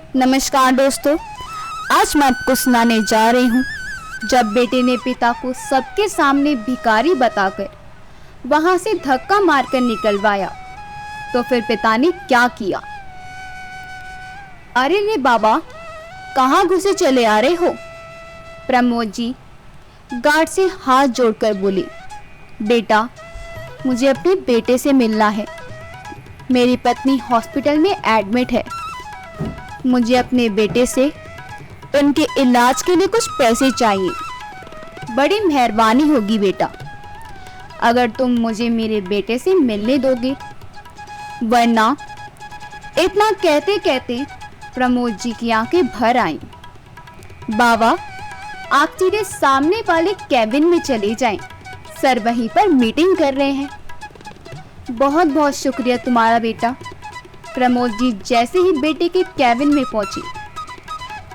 नमस्कार दोस्तों, आज मैं आपको सुनाने जा रही हूँ जब बेटे ने पिता को सबके सामने भिखारी बताकर वहाँ से धक्का मारकर निकलवाया तो फिर पिता ने क्या किया। अरे रे बाबा, कहाँ घुसे चले आ रहे हो? प्रमोद जी गार्ड से हाथ जोड़कर बोले, बेटा मुझे अपने बेटे से मिलना है। मेरी पत्नी हॉस्पिटल में एडमिट है। मुझे अपने बेटे से उनके इलाज के लिए कुछ पैसे चाहिए। बड़ी मेहरबानी होगी बेटा अगर तुम मुझे मेरे बेटे से मिलने दोगे, वरना। इतना कहते कहते प्रमोद जी की आंखें भर आईं। बाबा, आप सीधे सामने वाले कैबिन में चले जाएं, सर वहीं पर मीटिंग कर रहे हैं। बहुत बहुत शुक्रिया तुम्हारा बेटा। प्रमोद जी जैसे ही बेटे के कैबिन में पहुंचे,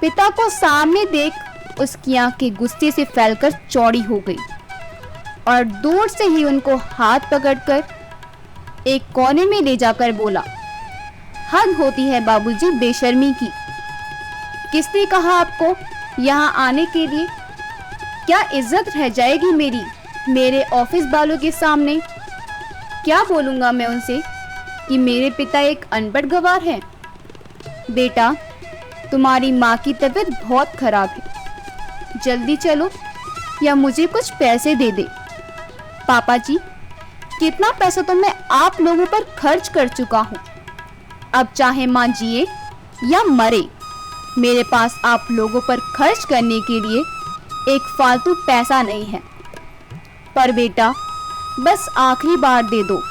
पिता को सामने देख उसकी आंखें गुस्से से फैलकर चौड़ी हो गई और दूर से ही उनको हाथ पकड़कर एक कोने में ले जाकर बोला, हद होती है बाबूजी बेशर्मी की। किसने कहा आपको यहाँ आने के लिए? क्या इज्जत रह जाएगी मेरे ऑफिस वालों के सामने? क्या बोलूँगा मैं उनसे कि मेरे पिता एक अनपढ़ गवार हैं? बेटा, तुम्हारी माँ की तबीयत बहुत खराब है, जल्दी चलो या मुझे कुछ पैसे दे दे। पापा जी, कितना पैसा तो मैं आप लोगों पर खर्च कर चुका हूँ। अब चाहे माँ जिए या मरे, मेरे पास आप लोगों पर खर्च करने के लिए एक फालतू पैसा नहीं है। पर बेटा, बस आखिरी बार दे दो,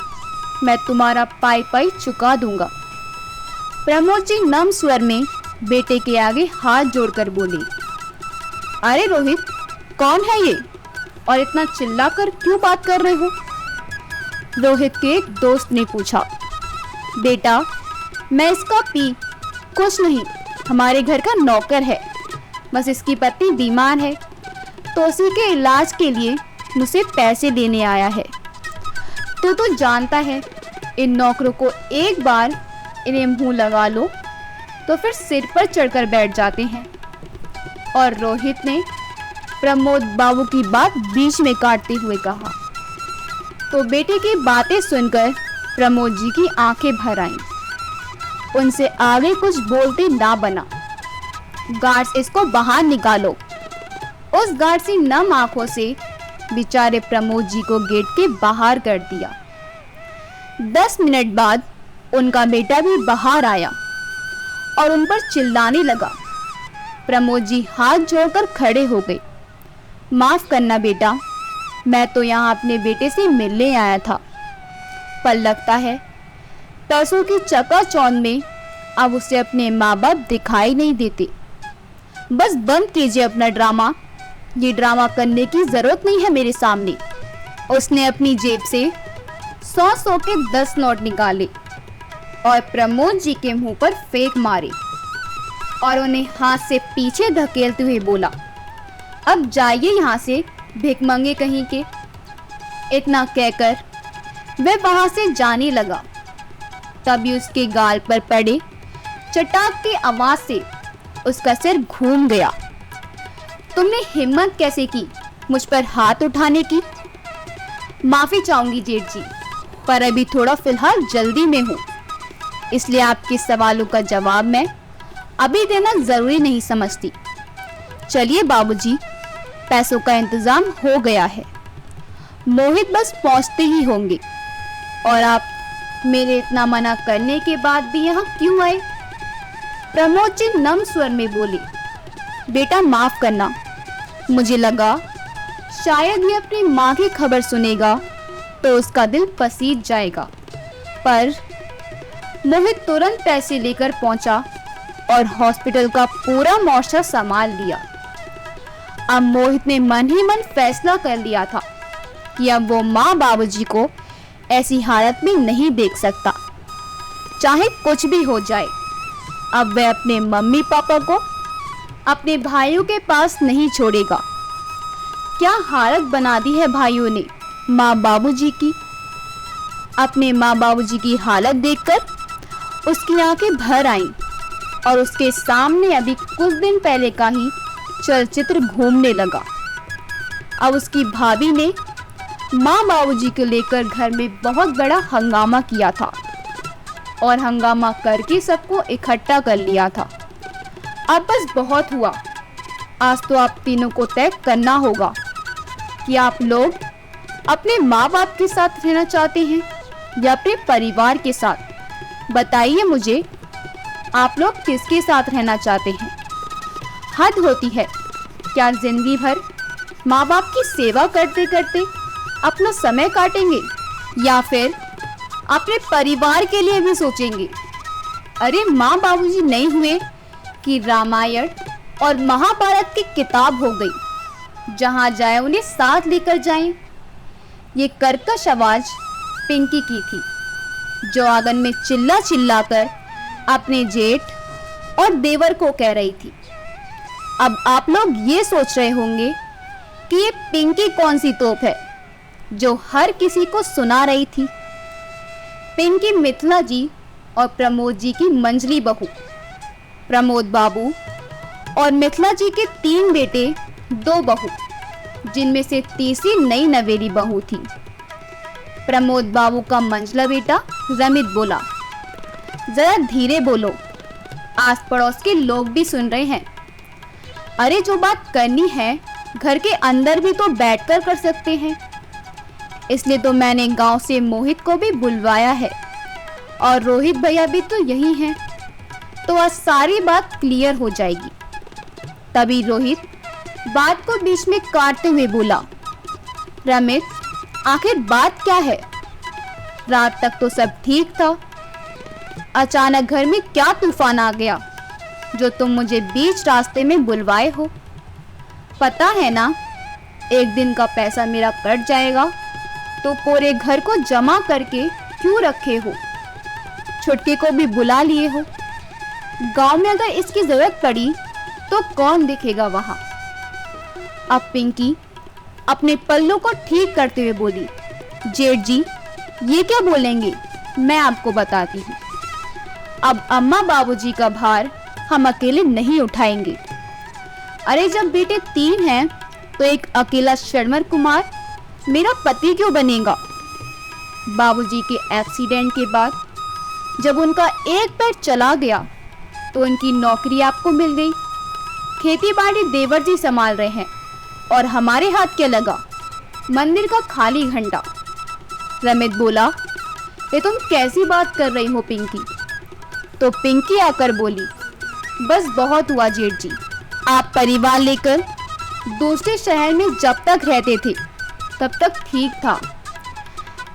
मैं तुम्हारा पाई पाई चुका दूंगा। प्रमोद जी नम स्वर में बेटे के आगे हाथ जोड़कर बोले, अरे रोहित, कौन है ये और इतना चिल्लाकर क्यों बात कर रहे हो? रोहित के एक दोस्त ने पूछा। बेटा, मैं इसका कुछ नहीं, हमारे घर का नौकर है। बस इसकी पत्नी बीमार है तो उसी के इलाज के लिए मुझसे पैसे देने आया है। तो जानता है, इन नौकरों को एक बार इन्हें मुंह लगा लो तो फिर सिर पर चढ़कर बैठ जाते हैं। और रोहित ने प्रमोद बाबू की बात बीच में काटते हुए कहा। तो बेटे की बातें सुनकर प्रमोद जी की आंखें भर आईं। उनसे आगे कुछ बोलते ना बना। गार्ड्स, इसको बाहर निकालो। उस गार्ड से नम आंखों से बेचारे प्रमोद जी को गेट के बाहर कर दिया। 10 मिनट बाद उनका बेटा भी बाहर आया और उन पर चिल्लाने लगा। प्रमोद जी हाथ जोड़कर खड़े हो गए। माफ करना बेटा, मैं तो यहाँ अपने बेटे से मिलने आया था, पर लगता है पैसों की चकाचौंध में अब उसे अपने माँ बाप दिखाई नहीं देते। बस बंद कीजिए अपना ड्रामा। ये ड्रामा करने की जरूरत नहीं है मेरे सामने। उसने अपनी जेब से 100 के 10 नोट निकाले और प्रमोद जी के मुंह पर फेंक मारे और उन्हें हाथ से पीछे धकेलते हुए बोला, अब जाइए यहाँ से भिखमंगे कहीं के। इतना कहकर वह वहां से जाने लगा। तभी उसके गाल पर पड़े चटाक की आवाज से उसका सिर घूम गया। तुमने हिम्मत कैसे की मुझ पर हाथ उठाने की? माफी चाहूंगी जेठ जी, पर अभी थोड़ा फिलहाल जल्दी में हूँ, इसलिए आपके सवालों का जवाब मैं अभी देना जरूरी नहीं समझती। चलिए बाबूजी, पैसों का इंतजाम हो गया है। मोहित बस पहुंचते ही होंगे। और आप मेरे इतना मना करने के बाद भी यहाँ क्यों आए? प्रमोद जी नम स्वर में बोले, बेटा माफ करना, मुझे लगा शायद ये अपनी माँ की खबर सुनेगा तो उसका दिल पसीज जाएगा। पर मोहित तुरंत पैसे लेकर पहुंचा और हॉस्पिटल का पूरा मोर्चा संभाल लिया। अब मोहित ने मन ही मन फैसला कर लिया था कि अब वो माँ बाबूजी को ऐसी हालत में नहीं देख सकता, चाहे कुछ भी हो जाए। अब वह अपने मम्मी पापा को अपने भाइयों के पास नहीं छोड़ेगा। क्या हालत बना दी है भाइयों ने माँ बाबूजी की। अपने माँ बाबूजी की हालत देखकर उसकी आंखें भर आईं। और उसके सामने अभी कुछ दिन पहले का ही चलचित्र घूमने लगा। अब उसकी भाभी ने माँ बाबूजी को लेकर घर में बहुत बड़ा हंगामा किया था और हंगामा करके सबको इकट्ठा कर लिया था। अब बस बहुत हुआ, आज तो आप तीनों को तय करना होगा कि आप लोग अपने माँ बाप के साथ रहना चाहते हैं या अपने परिवार के साथ। बताइए मुझे, आप लोग किसके साथ रहना चाहते हैं? हद होती है, क्या जिंदगी भर माँ बाप की सेवा करते करते अपना समय काटेंगे या फिर अपने परिवार के लिए भी सोचेंगे? अरे माँ बाबूजी नहीं हुए कि रामायण और महाभारत की किताब हो गई, जहाँ जाए उन्हें साथ लेकर जाएं। ये कर्कश आवाज पिंकी की थी, जो आंगन में चिल्ला चिल्ला कर अपने जेठ और देवर को कह रही थी। अब आप लोग ये सोच रहे होंगे कि ये पिंकी कौन सी तोप है जो हर किसी को सुना रही थी। पिंकी मिथिला जी और प्रमोद जी की मंझली बहू, प्रमोद बाबू और मिथिला जी के 3 बेटे 2 बहू, जिनमें से तीसरी नई नवेली बहू थी। प्रमोद बाबू का मंझला बेटा रमित बोला, जरा धीरे बोलो, आस पड़ोस के लोग भी सुन रहे हैं। अरे जो बात करनी है घर के अंदर भी तो बैठकर कर सकते हैं, इसलिए तो मैंने गांव से मोहित को भी बुलवाया है और रोहित भैया भी तो यही हैं, तो आज सारी बात क्लियर हो जाएगी। तभी रोहित बात को बीच में काटते हुए बोला, रमित आखिर बात क्या है? रात तक तो सब ठीक था, अचानक घर में क्या तूफान आ गया जो तुम मुझे बीच रास्ते में बुलवाए हो? पता है ना, एक दिन का पैसा मेरा कट जाएगा तो पूरे घर को जमा करके क्यों रखे हो? छुटकी को भी बुला लिए हो। गांव में अगर इसकी जरूरत पड़ी तो कौन दिखेगा वहां? अब पिंकी अपने पल्लों को ठीक करते हुए बोली, जेठ जी ये क्या बोलेंगे, मैं आपको बताती हूँ। अब अम्मा बाबूजी का भार हम अकेले नहीं उठाएंगे। अरे जब बेटे 3 हैं तो एक अकेला शर्मर कुमार मेरा पति क्यों बनेगा? बाबूजी के एक्सीडेंट के बाद जब उनका एक पैर चला गया तो उनकी नौकरी आपको मिल गई, खेती बाड़ी देवर जी संभाल रहे हैं और हमारे हाथ क्या लगा? मंदिर का खाली घंटा। रमित बोला, ये तुम कैसी बात कर रही हो पिंकी? तो पिंकी आकर बोली, बस बहुत हुआ जेठ जी, आप परिवार लेकर दूसरे शहर में जब तक रहते थे तब तक ठीक था।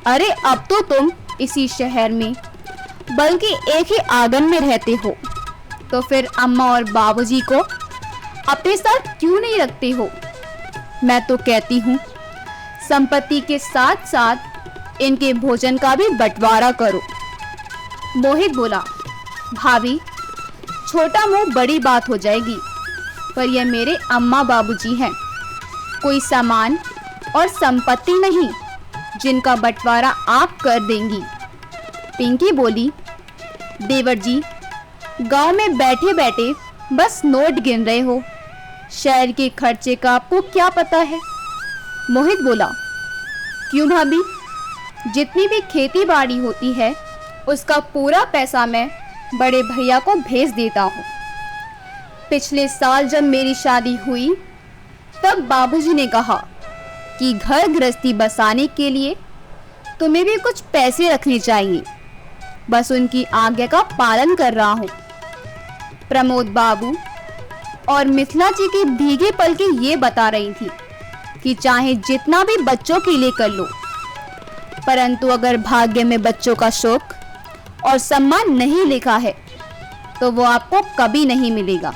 अरे अब तो तुम इसी शहर में बल्कि एक ही आंगन में रहते हो, तो फिर अम्मा और बाबूजी को अपने साथ क्यों नहीं रखते हो? मैं तो कहती हूँ संपत्ति के साथ साथ इनके भोजन का भी बंटवारा करो। मोहित बोला, भाभी छोटा मुंह बड़ी बात हो जाएगी, पर ये मेरे अम्मा बाबूजी हैं, कोई सामान और संपत्ति नहीं जिनका बंटवारा आप कर देंगी। पिंकी बोली, देवर जी गांव में बैठे बैठे बस नोट गिन रहे हो, शहर के खर्चे का आपको क्या पता है? मोहित बोला, क्यों भाभी, जितनी भी खेती बाड़ी होती है उसका पूरा पैसा मैं बड़े भैया को भेज देता हूँ। पिछले साल जब मेरी शादी हुई तब बाबूजी ने कहा कि घर गृहस्थी बसाने के लिए तुम्हें भी कुछ पैसे रखने चाहिए, बस उनकी आज्ञा का पालन कर रहा हूँ। प्रमोद बाबू और मिथिला जी की भीगे पलकें ये बता रही थी कि चाहे जितना भी बच्चों के लिए कर लो, परंतु अगर भाग्य में बच्चों का शौक और सम्मान नहीं लिखा है तो वो आपको कभी नहीं मिलेगा।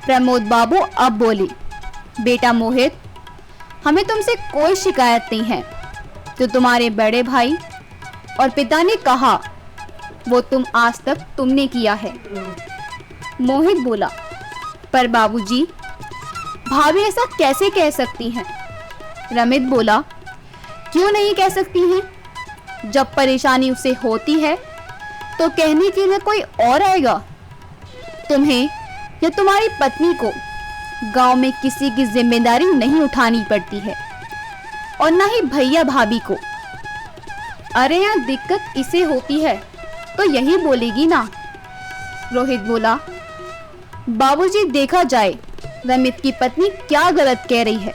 प्रमोद बाबू अब बोले, बेटा मोहित, हमें तुमसे कोई शिकायत नहीं है, जो तुम्हारे बड़े भाई और पिता ने कहा वो आज तक तुमने किया है। मोहित बोला, पर बाबूजी, भाभी ऐसा कैसे कह सकती हैं? रमित बोला, क्यों नहीं कह सकती हैं? जब परेशानी उसे होती है तो कहने के लिए कोई और आएगा। तुम्हें या तुम्हारी पत्नी को गांव में किसी की जिम्मेदारी नहीं उठानी पड़ती है, और ना ही भैया भाभी को। अरे यहाँ दिक्कत इसे होती है तो यही बोलेगी ना। रोहित बोला, बाबूजी देखा जाए रमित की पत्नी क्या गलत कह रही है।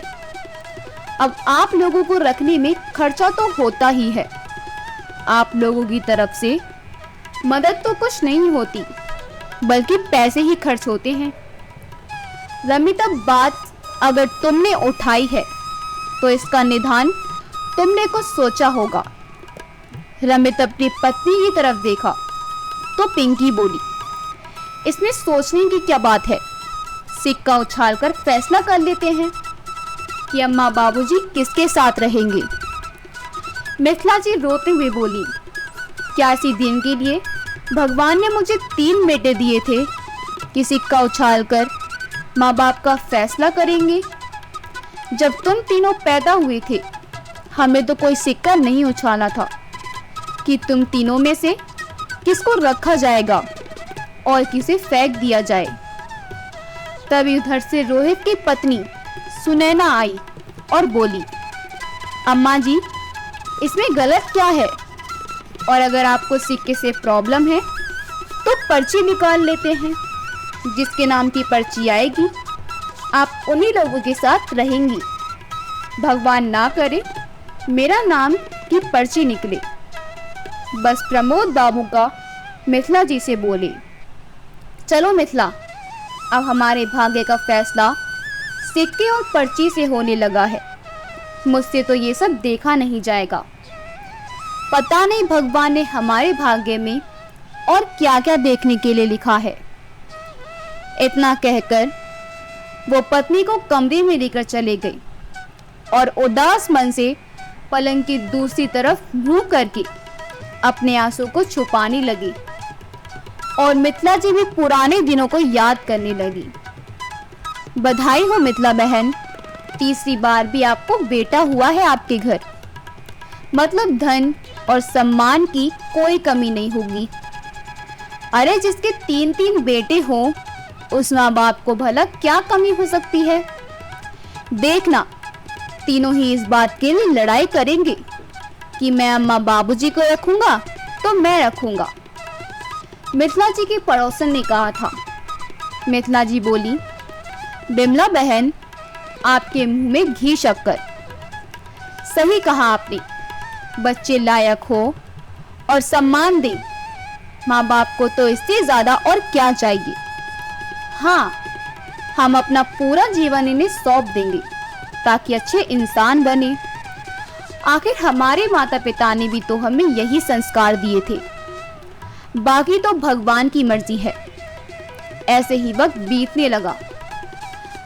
अब आप लोगों को रखने में खर्चा तो होता ही है, आप लोगों की तरफ से मदद तो कुछ नहीं होती, बल्कि पैसे ही खर्च होते हैं। रमित, अब बात अगर तुमने उठाई है तो इसका निदान तुमने कुछ सोचा होगा। रमित अपनी पत्नी की तरफ देखा तो पिंकी बोली, इसमें सोचने की क्या बात है, सिक्का उछालकर फैसला कर लेते हैं कि अम्मा बाबूजी किसके साथ रहेंगे। मिथिला जी रोते हुए बोली, क्या इसी दिन के लिए भगवान ने मुझे 3 बेटे दिए थे कि सिक्का उछालकर माँ बाप का फैसला करेंगे। जब तुम तीनों पैदा हुए थे हमें तो कोई सिक्का नहीं उछाला था कि तुम तीनों में से किसको रखा जाएगा और किसे फेंक दिया जाए। तभी उधर से रोहित की पत्नी सुनैना आई और बोली, अम्मा जी इसमें गलत क्या है, और अगर आपको सिक्के से प्रॉब्लम है तो पर्ची निकाल लेते हैं, जिसके नाम की पर्ची आएगी आप उन्हीं लोगों के साथ रहेंगी। भगवान ना करे मेरा नाम की पर्ची निकले। बस प्रमोद बाबू का मिथिला जी से बोले, चलो मिथिला, अब हमारे भाग्य का फैसला सिक्के और पर्ची से होने लगा है, मुझसे तो ये सब देखा नहीं जाएगा। पता नहीं भगवान ने हमारे भाग्य में और क्या क्या देखने के लिए लिखा है। इतना कहकर वो पत्नी को कमरे में लेकर चले गई और उदास मन से पलंग की दूसरी तरफ मुंह करके अपने आंसू को छुपाने लगी। और मिथिला जी भी पुराने दिनों को याद करने लगी। बधाई हो मिथिला बहन, तीसरी बार भी आपको बेटा हुआ है आपके घर, मतलब धन और सम्मान की कोई कमी नहीं होगी। अरे जिसके 3-3 बेटे हों उस माँ बाप को भला क्या कमी हो सकती है। देखना तीनों ही इस बात के लिए लड़ाई करेंगे कि मैं अम्मा बाबूजी को रखूंगा तो मैं रखूंगा। मिथिला जी की पड़ोसन ने कहा था। मिथिला जी बोली, बिमला बहन आपके मुंह में घी शक्कर। सही कहा आपने, बच्चे लायक हो और सम्मान दें, माँ बाप को तो इससे ज्यादा और क्या चाहिए। हाँ, हम अपना पूरा जीवन इन्हें सौंप देंगे ताकि अच्छे इंसान बने। आखिर हमारे माता पिता ने भी तो हमें यही संस्कार दिए थे, बाकी तो भगवान की मर्जी है। ऐसे ही वक्त बीतने लगा,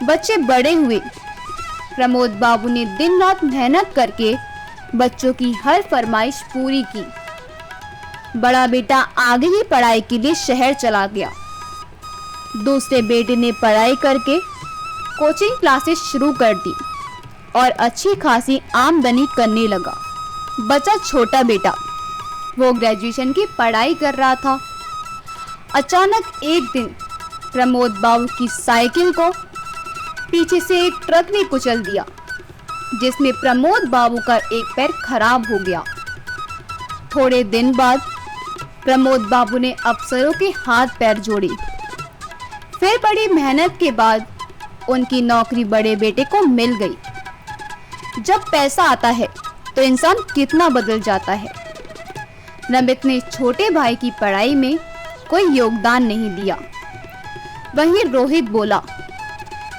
बच्चे बड़े हुए। प्रमोद बाबू ने दिन रात मेहनत करके बच्चों की हर फरमाइश पूरी की। बड़ा बेटा आगे ही पढ़ाई के लिए शहर चला गया। दूसरे बेटे ने पढ़ाई करके कोचिंग क्लासेस शुरू कर दी और अच्छी खासी आमदनी करने लगा। बचा छोटा बेटा, वो ग्रेजुएशन की पढ़ाई कर रहा था। अचानक एक दिन प्रमोद बाबू की साइकिल को पीछे से एक ट्रक ने कुचल दिया, जिसमें प्रमोद बाबू का एक पैर खराब हो गया। थोड़े दिन बाद प्रमोद बाबू ने अफसरों के हाथ पैर जोड़े। फिर बड़ी मेहनत के बाद उनकी नौकरी बड़े बेटे को मिल गई। जब पैसा आता है तो इंसान कितना बदल जाता है। रमित ने छोटे भाई की पढ़ाई में कोई योगदान नहीं दिया। वहीं रोहित बोला,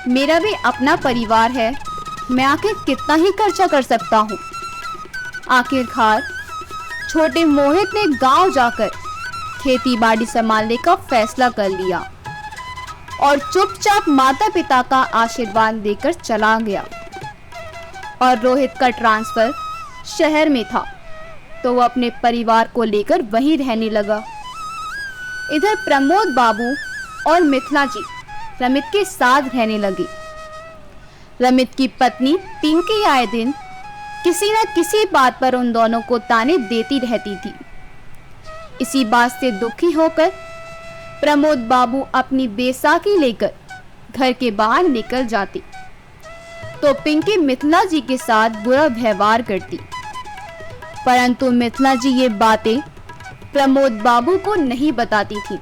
मेरा भी अपना परिवार है, मैं आखिर कितना ही खर्चा कर सकता हूँ। आखिरकार छोटे मोहित ने गांव जाकर खेती बाड़ी संभालने का फैसला कर लिया और चुपचाप माता पिता का आशीर्वाद देकर चला गया। और रोहित का ट्रांसफर शहर में था तो वो अपने परिवार को लेकर वहीं रहने लगा। इधर प्रमोद बाबू और मिथिला जी रमित के साथ रहने लगे। रमित की पत्नी पिंकी आए दिन किसी न किसी बात पर उन दोनों को ताने देती रहती थी। इसी बात से दुखी होकर प्रमोद बाबू अपनी बैसाखी लेकर घर के बाहर निकल जाते तो पिंकी मिथिला जी के साथ बुरा व्यवहार करती, परंतु मिथिला जी ये बातें प्रमोद बाबू को नहीं बताती थी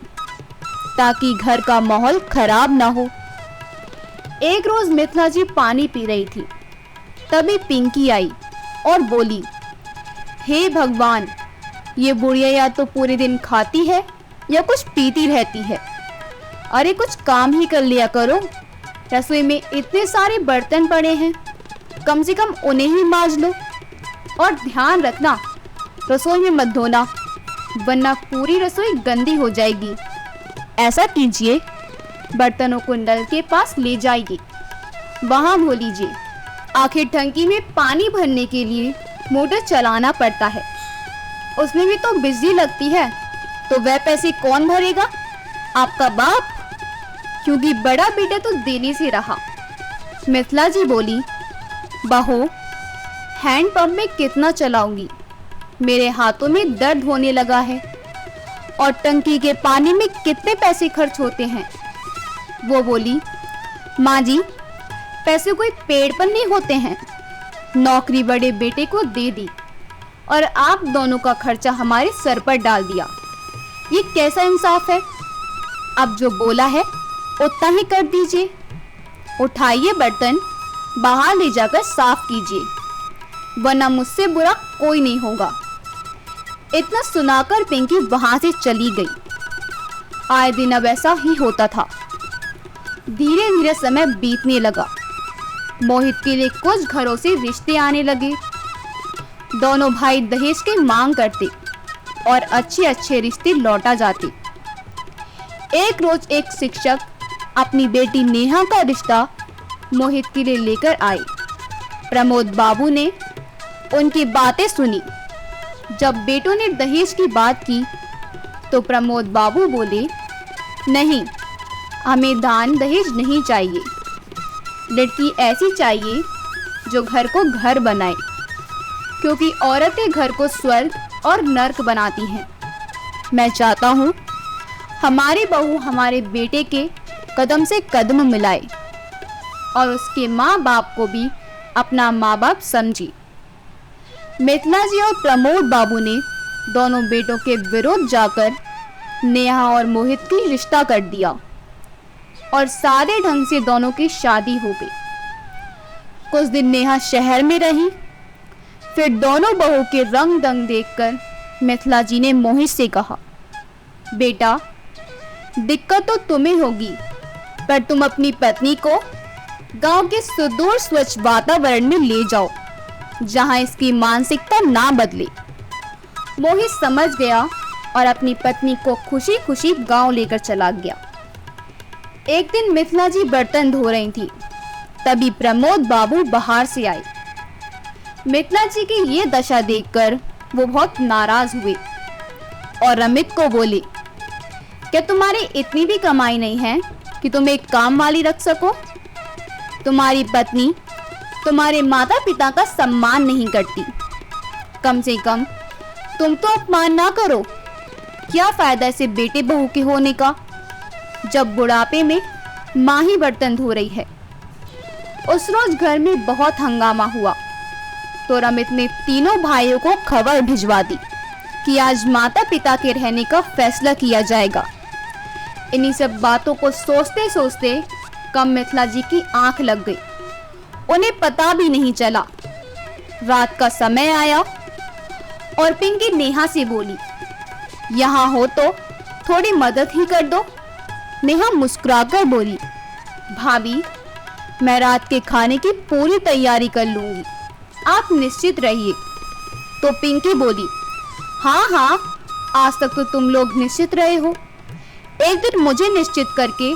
ताकि घर का माहौल खराब ना हो। एक रोज मिथिला जी पानी पी रही थी, तभी पिंकी आई और बोली, हे भगवान, ये बुढ़िया या तो पूरे दिन खाती है या कुछ पीती रहती है। अरे कुछ काम ही कर लिया करो, रसोई में इतने सारे बर्तन पड़े हैं, कम से कम उन्हें ही मांज लो। और ध्यान रखना, रसोई में मत धोना, वरना पूरी रसोई गंदी हो जाएगी। ऐसा कीजिए, बर्तनों को नल के पास ले जाइए, वहां धो लीजिए। आखिर टंकी में पानी भरने के लिए मोटर चलाना पड़ता है, उसमें भी तो बिजली लगती है, तो वह पैसे कौन भरेगा? आपका बाप, क्योंकि बड़ा बेटा तो देने से रहा। मिथिला जी बोली, बहू, हैंडपंप में कितना चलाऊंगी, मेरे हाथों में दर्द होने लगा है, और टंकी के पानी में कितने पैसे खर्च होते हैं। वो बोली, माँ जी, पैसे कोई पेड़ पर नहीं होते हैं, नौकरी बड़े बेटे को दे दी और आप दोनों का खर्चा हमारे सर पर डाल दिया, ये कैसा इंसाफ है? अब जो बोला है उतना ही कर दीजिए। उठाइए बर्तन, बाहर ले जाकर साफ कीजिए, वरना मुझसे बुरा कोई नहीं होगा। इतना सुनाकर पिंकी वहां से चली गई। आए दिन अब ऐसा ही होता था। धीरे धीरे समय बीतने लगा। मोहित के लिए कुछ घरों से रिश्ते आने लगे। दोनों भाई दहेज की मांग करते और अच्छे अच्छे रिश्ते लौटा जाते। एक रोज एक शिक्षक अपनी बेटी नेहा का रिश्ता मोहित के लिए लेकर आए। प्रमोद बाबू ने उनकी बातें सुनी। जब बेटों ने दहेज की बात की तो प्रमोद बाबू बोले, नहीं, हमें दान दहेज नहीं चाहिए, लड़की ऐसी चाहिए जो घर को घर बनाए, क्योंकि औरतें घर को स्वर्ग और नर्क बनाती हैं। मैं चाहता हूँ हमारी बहू हमारे बेटे के कदम से कदम मिलाए और उसके माँ बाप को भी अपना माँ बाप समझे। मिथिला जी और प्रमोद बाबू ने दोनों बेटों के विरोध जाकर नेहा और मोहित की रिश्ता कर दिया और सादे ढंग से दोनों की शादी हो गई। कुछ दिन नेहा शहर में रही। फिर दोनों बहू के रंग दंग देखकर मिथिला जी ने मोहित से कहा, बेटा, दिक्कत तो तुम्हें होगी, पर तुम अपनी पत्नी को गांव के सुदूर स्वच्छ वातावरण में ले जाओ, जहां इसकी मानसिकता ना बदले। मोहित समझ गया और अपनी पत्नी को खुशी खुशी गांव लेकर चला गया। एक दिन मिथिला जी बर्तन धो रही थी, तभी प्रमोद बाबू बाहर से आए। मिथिला जी की ये दशा देखकर वो बहुत नाराज हुए और अमित को बोले, क्या तुम्हारी इतनी भी कमाई नहीं है कि तुम एक काम वाली रख सको? तुम्हारी पत्नी तुम्हारे माता पिता का सम्मान नहीं करती, कम से कम तुम तो अपमान ना करो। क्या फायदा इसे बेटे बहू के होने का, जब बुढ़ापे में माँ ही बर्तन धो रही है। उस रोज घर में बहुत हंगामा हुआ तो रमित ने तीनों भाइयों को खबर भिजवा दी कि आज माता पिता के रहने का फैसला किया जाएगा। इन्हीं सब बातों को सोचते सोचते कम मिथिला जी की आंख लग गई। उन्हें पता भी नहीं चला। रात का समय आया और पिंकी नेहा से बोली, यहाँ हो तो थोड़ी मदद ही कर दो। नेहा मुस्कुराकर बोली, भाभी, मैं रात के खाने की पूरी तैयारी कर लूंगी, आप निश्चित रहिए। तो पिंकी बोली, हाँ हाँ, आज तक तो तुम लोग निश्चित रहे हो, एक दिन मुझे निश्चित करके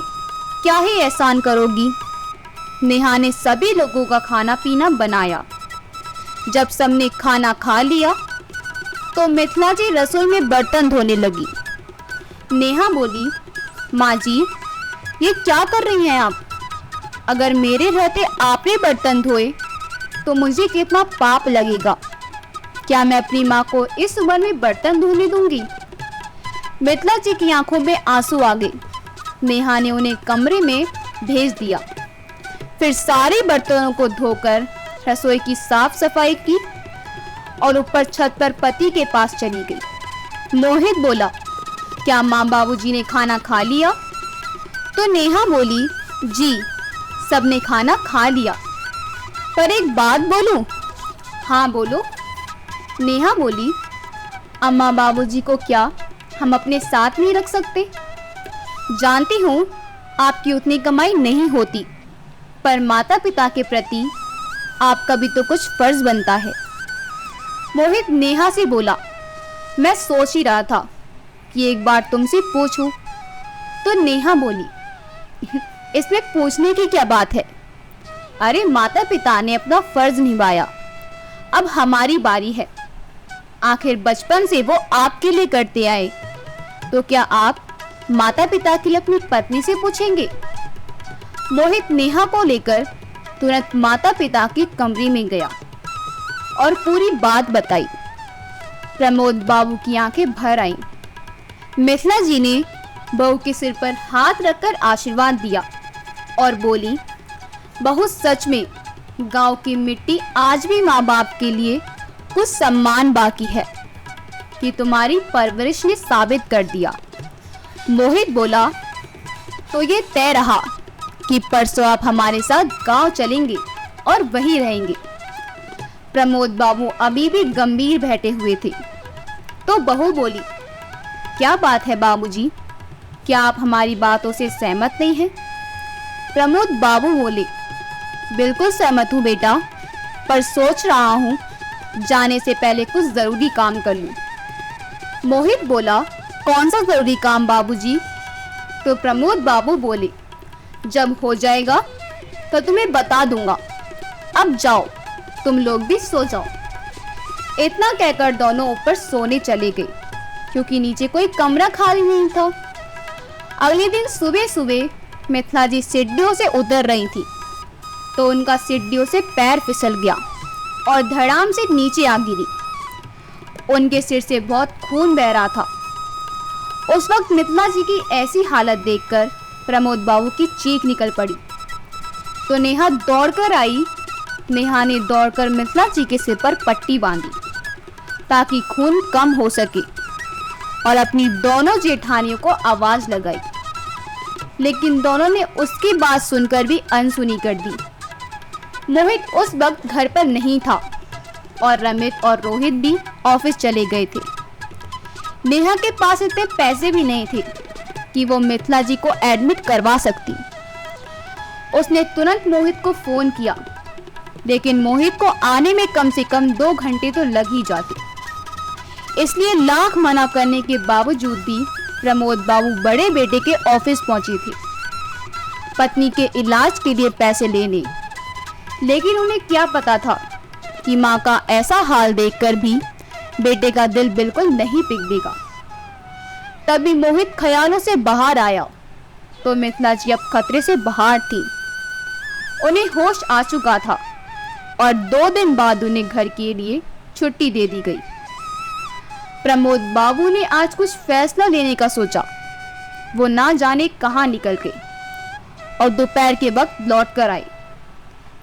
क्या ही एहसान करोगी। नेहा ने सभी लोगों का खाना पीना बनाया। जब सबने खाना खा लिया तो मिथिला जी रसोई में बर्तन धोने लगी। नेहा बोली, माँ जी, ये क्या कर रही हैं आप? अगर मेरे रहते आपने बर्तन धोए तो मुझे कितना पाप लगेगा। क्या मैं अपनी माँ को इस उम्र में बर्तन धोने दूंगी? मिथिला जी की आंखों में आंसू आ गए। नेहा ने उन्हें कमरे में भेज दिया। फिर सारे बर्तनों को धोकर रसोई की साफ सफाई की और ऊपर छत पर पति के पास चली गई। मोहित बोला, क्या माँ बाबूजी ने खाना खा लिया? तो नेहा बोली, जी सबने खाना खा लिया। पर एक बात बोलूं? हाँ बोलो। नेहा बोली, अम्मा बाबूजी को क्या हम अपने साथ नहीं रख सकते? जानती हूँ आपकी उतनी कमाई नहीं होती, पर माता पिता के प्रति आपका भी तो कुछ फर्ज बनता है। मोहित नेहा से बोला, मैं सोच ही रहा था कि एक बार तुमसे पूछूं। तो नेहा बोली, इसमें पूछने की क्या बात है? अरे माता पिता ने अपना फर्ज निभाया, अब हमारी बारी है। आखिर बचपन से वो आपके लिए करते आए, तो क्या आप माता पिता के लिए अपनी पत्नी से पूछेंगे? मोहित नेहा को लेकर तुरंत माता पिता के कमरे में गया और पूरी बात बताई। प्रमोद बाबू की आंखें भर आईं। मिथिला जी ने बहू के सिर पर हाथ रखकर आशीर्वाद दिया और बोली, बहू सच में गांव की मिट्टी आज भी माँ बाप के लिए कुछ सम्मान बाकी है कि तुम्हारी परवरिश ने साबित कर दिया। मोहित बोला, तो ये तय रहा कि परसों आप हमारे साथ गांव चलेंगे और वहीं रहेंगे। प्रमोद बाबू अभी भी गंभीर बैठे हुए थे। तो बहू बोली, क्या बात है बाबूजी, क्या आप हमारी बातों से सहमत नहीं हैं? प्रमोद बाबू बोले, बिल्कुल सहमत हूँ बेटा, पर सोच रहा हूँ जाने से पहले कुछ जरूरी काम कर लूँ। मोहित बोला, कौन सा जरूरी काम बाबूजी? तो प्रमोद बाबू बोले, जब हो जाएगा तो तुम्हें बता दूंगा। अब जाओ, तुम लोग भी सो जाओ। इतना कहकर दोनों ऊपर सोने चले गए, क्योंकि नीचे कोई कमरा खाली नहीं था। अगले दिन सुबह सुबह मिथिला जी सीढ़ियों से उतर रही थी, तो उनका सीढ़ियों से पैर फिसल गया और धड़ाम से नीचे आ गिरी। उनके सिर से बहुत खून बह रहा था। उस वक्त मिथिला जी की ऐसी हालत देखकर प्रमोद बाबू की चीख निकल पड़ी। तो नेहा दौड़कर आई। नेहा ने दौड़कर मिथिला जी के सिर पर पट्टी बांधी ताकि खून कम हो सके और अपनी दोनों जेठानियों को आवाज लगाई, लेकिन दोनों ने उसकी बात सुनकर भी अनसुनी कर दी। मोहित उस वक्त घर पर नहीं था और रमित और रोहित भी ऑफिस चले गए थे। नेहा के पास इतने पैसे भी नहीं थे कि वो मिथिला जी को एडमिट करवा सकती। उसने तुरंत मोहित को फोन किया, लेकिन मोहित को आने में कम से कम 2 घंटे तो लग ही जाते। इसलिए लाख मना करने के बावजूद भी प्रमोद बाबू बड़े बेटे के ऑफिस पहुंचे थे, पत्नी के इलाज के लिए पैसे लेने। लेकिन उन्हें क्या पता था कि माँ का ऐसा हाल देखकर भी बेटे का दिल बिल्कुल नहीं पिघलेगा। तभी मोहित ख्यालों से बाहर आया तो मिथिला जी अब खतरे से बाहर थी। उन्हें होश आ चुका था और 2 दिन बाद उन्हें घर के लिए छुट्टी दे दी गई। प्रमोद बाबू ने आज कुछ फैसला लेने का सोचा। वो ना जाने कहाँ निकल गए और दोपहर के वक्त लौट कर आए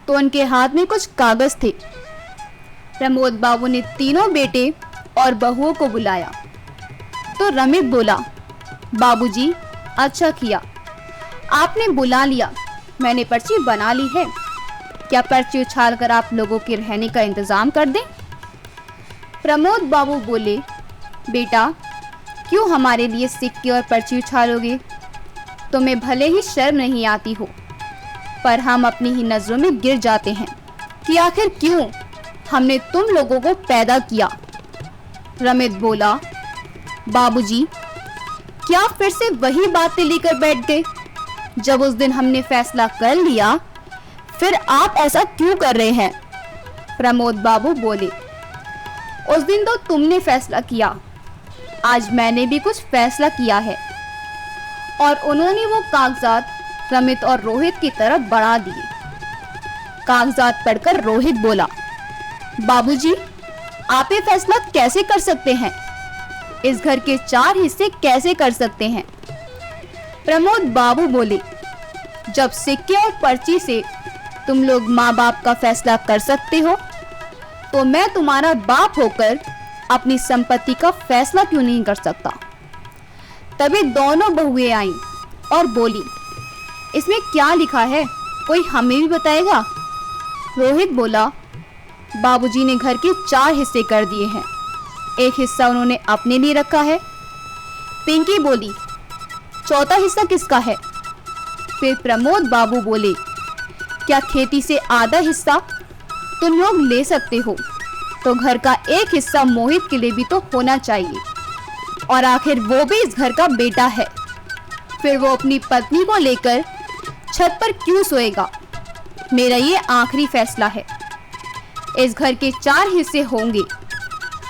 तो उनके हाथ में कुछ कागज थे। प्रमोद बाबू ने तीनों बेटे और बहुओं को बुलाया तो रमित बोला, बाबूजी अच्छा किया आपने बुला लिया, मैंने पर्ची बना ली है। क्या पर्ची उछाल कर आप लोगों के रहने का इंतजाम कर दें? प्रमोद बाबू बोले, बेटा क्यों हमारे लिए सिक्के और पर्ची उछालोगे? तुम्हें भले ही शर्म नहीं आती हो, पर हम अपनी ही नजरों में गिर जाते हैं कि आखिर क्यों हमने तुम लोगों को पैदा किया। रमित बोला, बाबूजी क्या फिर से वही बातें लेकर बैठ गए? जब उस दिन हमने फैसला कर लिया, फिर आप ऐसा क्यों कर रहे हैं? प्रमोद बाबू बोले, उस दिन तो तुमने फैसला किया, आज मैंने भी कुछ फैसला किया है। और उन्होंने वो कागजात रमित और रोहित की तरफ बढ़ा दिए। कागजात पढ़कर रोहित बोला, बाबूजी आप ये फैसला कैसे कर सकते हैं? इस घर के 4 हिस्से कैसे कर सकते हैं? प्रमोद बाबू बोले, जब सिक्के और पर्ची से तुम लोग माँ बाप का फैसला कर सकते हो, तो मैं तुम्हारा बाप होकर अपनी संपत्ति का फैसला क्यों नहीं कर सकता? तभी दोनों बहुएं आईं और बोली, इसमें क्या लिखा है, कोई हमें भी बताएगा? रोहित बोला, बाबूजी ने घर के 4 हिस्से कर दिए हैं, एक हिस्सा उन्होंने अपने लिए रखा है। पिंकी बोली, चौथा हिस्सा किसका है? फिर प्रमोद बाबू बोले, क्या खेती से आधा हिस्सा तुम लोग ले सकते हो, तो घर का एक हिस्सा मोहित के लिए भी तो होना चाहिए, और आखिर वो भी इस घर का बेटा है। फिर वो अपनी पत्नी को लेकर छत पर क्यों सोएगा? मेरा ये आखिरी फैसला है। इस घर के 4 हिस्से होंगे,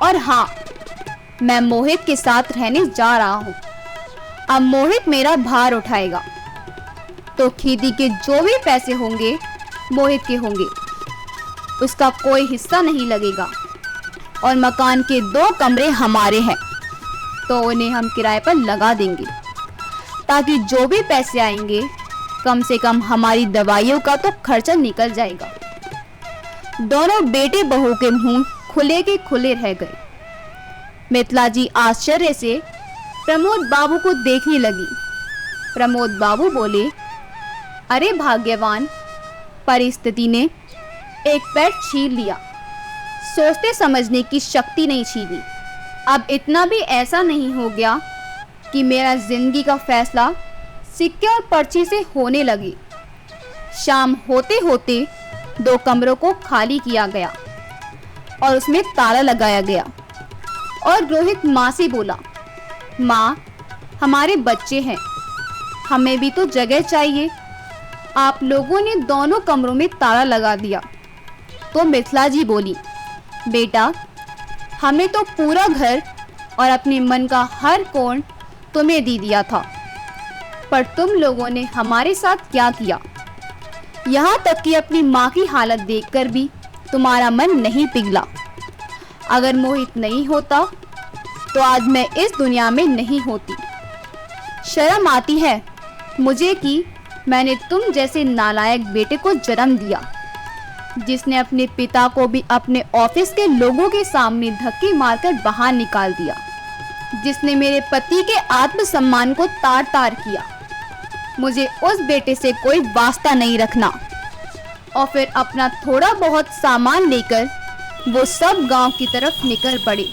और हाँ, मैं मोहित के साथ रहने जा रहा हूँ। अब मोहित मेरा भार उठाएगा, तो खेती के जो भी पैसे होंगे मोहित के होंगे, उसका कोई हिस्सा नहीं लगेगा। और मकान के 2 कमरे हमारे हैं, तो उन्हें हम किराए पर लगा देंगे, ताकि जो भी पैसे आएंगे कम से कम हमारी दवाइयों का तो खर्चा निकल जाएगा। दोनों बेटे बहू के मुंह खुले के खुले रह गए। मिथिला जी आश्चर्य से प्रमोद बाबू को देखने लगी। प्रमोद बाबू बोले, अरे भाग्यवान, परिस्थिति ने एक पैर छीन लिया, सोचते समझने की शक्ति नहीं छीनी। अब इतना भी ऐसा नहीं हो गया कि मेरा जिंदगी का फैसला सिक्के और पर्ची से होने लगे। शाम होते होते 2 कमरों को खाली किया गया और उसमें ताला लगाया गया, और रोहित माँ से बोला, माँ, हमारे बच्चे हैं, हमें भी तो जगह चाहिए। आप लोगों ने दोनों कमरों में ताला लगा दिया। तो मिथिला जी बोली, बेटा, हमने तो पूरा घर और अपने मन का हर कोण तुम्हें दे दिया था, पर तुम लोगों ने हमारे साथ क्या किया? यहाँ तक कि अपनी माँ की हालत देखकर भी तुम्हारा मन नहीं पिघला। अगर मोहित नहीं होता तो आज मैं इस दुनिया में नहीं होती। शर्म आती है मुझे कि मैंने तुम जैसे नालायक बेटे को जन्म दिया, जिसने अपने पिता को भी अपने ऑफिस के लोगों के सामने धक्के मारकर बाहर निकाल दिया, जिसने मेरे पति के आत्मसम्मान को तार तार किया। मुझे उस बेटे से कोई वास्ता नहीं रखना। और फिर अपना थोड़ा बहुत सामान लेकर वो सब गांव की तरफ निकल पड़े।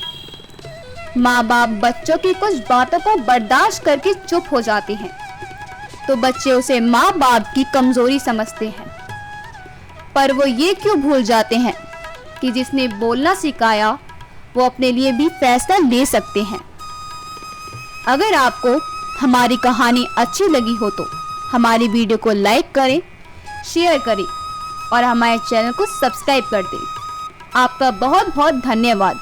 माँ बाप बच्चों की कुछ बातों को बर्दाश्त करके चुप हो जाते हैं, तो बच्चे उसे माँ बाप की कमजोरी समझते हैं। पर वो ये क्यों भूल जाते हैं कि जिसने बोलना सिखाया वो अपने लिए भी फैसला ले सकते हैं। अगर आपको हमारी कहानी अच्छी लगी हो तो हमारी वीडियो को लाइक करें, शेयर करें और हमारे चैनल को सब्सक्राइब कर दें। आपका बहुत बहुत धन्यवाद।